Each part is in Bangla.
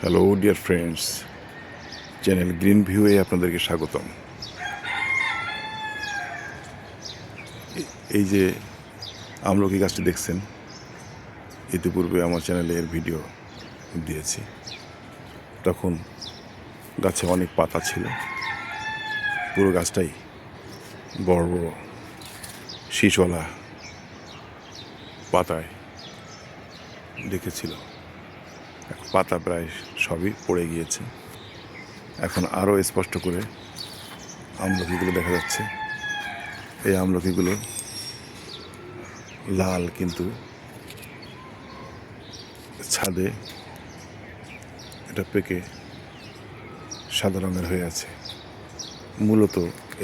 Hello dear friends, channel green ভিউয়ে আপনাদেরকে স্বাগতম। এই যে আমলকি গাছটি দেখছেন, ইতিপূর্বে আমার চ্যানেলে এর ভিডিও দিয়েছি। তখন গাছে অনেক পাতা ছিল, পুরো গাছটাই বড় বড় শীষওয়ালা পাতায় দেখেছিল। পাতা প্রায় সবই পড়ে গিয়েছে। এখন আরও স্পষ্ট করে আমলকিগুলো দেখা যাচ্ছে। এই আমলকিগুলো লাল, কিন্তু ছাদে এটা পেকে সাদা রঙের হয়ে আছে। মূলত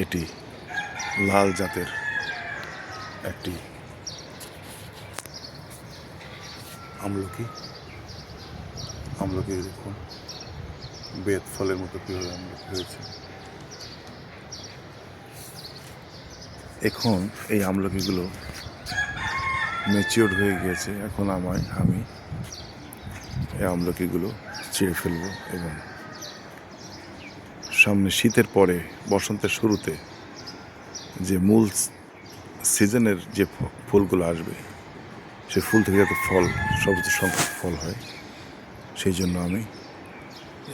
এটি লাল জাতের একটি আমলকি। আমলকি দেখুন বেত ফলের মতো কীভাবে আমলকি হয়েছে। এখন এই আমলকিগুলো ম্যাচিওর্ড হয়ে গিয়েছে। এখন আমি এই আমলকিগুলো ছিঁড়ে ফেলবো এবং সামনে শীতের পরে বসন্তের শুরুতে যে মূল সিজনের যে ফুলগুলো আসবে, সে ফুল থেকে যাতে ফল, সর্বোচ্চ সংখ্যক ফল হয়, সেই জন্য আমি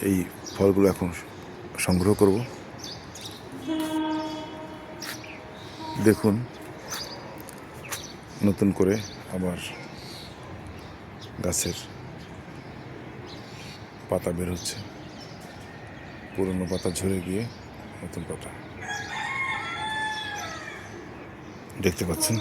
এই ফলগুলো এখন সংগ্রহ করব। দেখুন, নতুন করে আবার গাছের পাতা বের হচ্ছে। পুরনো পাতা ঝরে গিয়ে নতুন পাতা দেখতে পাচ্ছেন।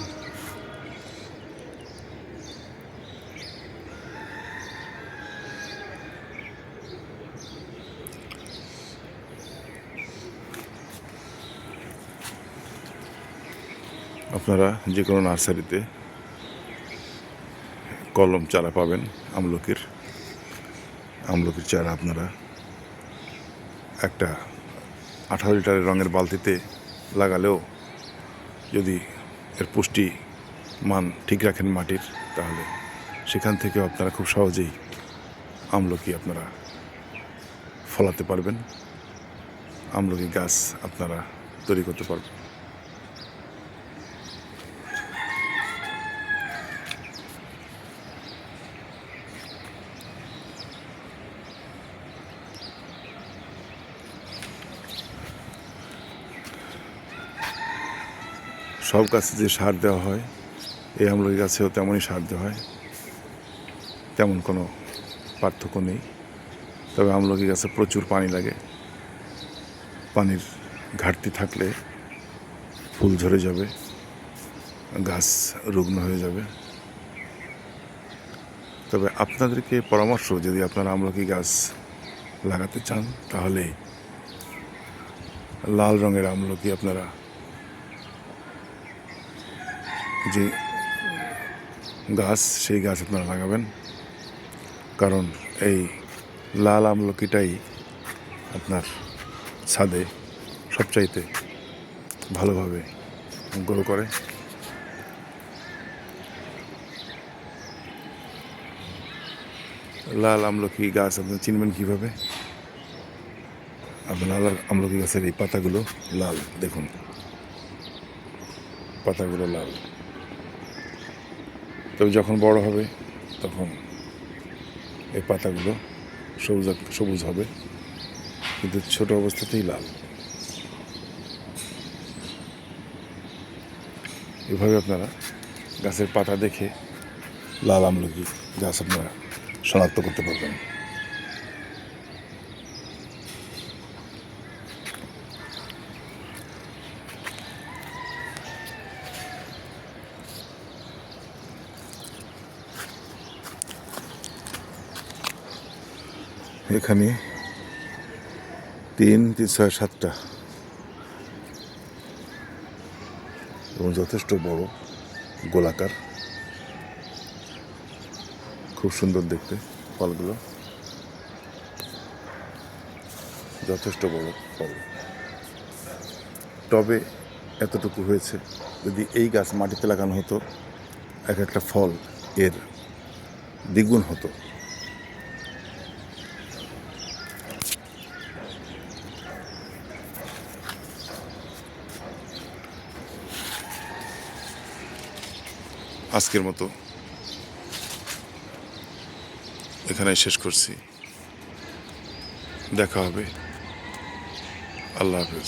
আপনারা যে কোনো নার্সারিতে কলম চারা পাবেন। আমলকির চারা আপনারা একটা 18 লিটারের রঙের বালতিতে লাগালেও, যদি এর পুষ্টি মান ঠিক রাখেন মাটির, তাহলে সেখান থেকে আপনারা খুব সহজেই আমলকি আপনারা ফলাতে পারবেন। আমলকি গাছ আপনারা তৈরি করতে পারবেন। সব গাছে যে সার দেওয়া হয়, এই আমলকি গাছেও তেমনই সার দেওয়া হয়, তেমন কোনো পার্থক্য নেই। তবে আমলকি গাছে প্রচুর পানি লাগে। পানির ঘাটতি থাকলে ফুল ঝরে যাবে, গাছ রুগ্ন হয়ে যাবে। তবে আপনাদেরকে পরামর্শ, যদি আপনারা আমলকি গাছ লাগাতে চান, তাহলে লাল রঙের আমলকি আপনারা যে গাছ, সেই গাছ আপনারা লাগাবেন। কারণ এই লাল আমলকিটাই আপনার ছাদে সবচাইতে ভালোভাবে গ্রো করে। লাল আমলকি গাছ আপনি চিনবেন কীভাবে? আপনার লাল আমলকি গাছের এই পাতাগুলো লাল, দেখুন পাতাগুলো লাল। তবে যখন বড় হবে তখন এই পাতাগুলো সবুজ হবে, কিন্তু ছোট অবস্থাতেই লাল। এভাবে আপনারা গাছের পাতা দেখে লাল আমলকি গাছ আপনারা শনাক্ত করতে পারবেন। এখানে 3, 6, 7টা এবং যথেষ্ট বড়, গোলাকার, খুব সুন্দর দেখতে ফলগুলো, যথেষ্ট বড় ফল। টবে এতটুকু হয়েছে। যদি এই গাছ মাটিতে লাগানো হতো, এক একটা ফল এর দ্বিগুণ হতো। আজকের মতো এখানেই শেষ করছি। দেখা হবে। আল্লাহ হাফেজ।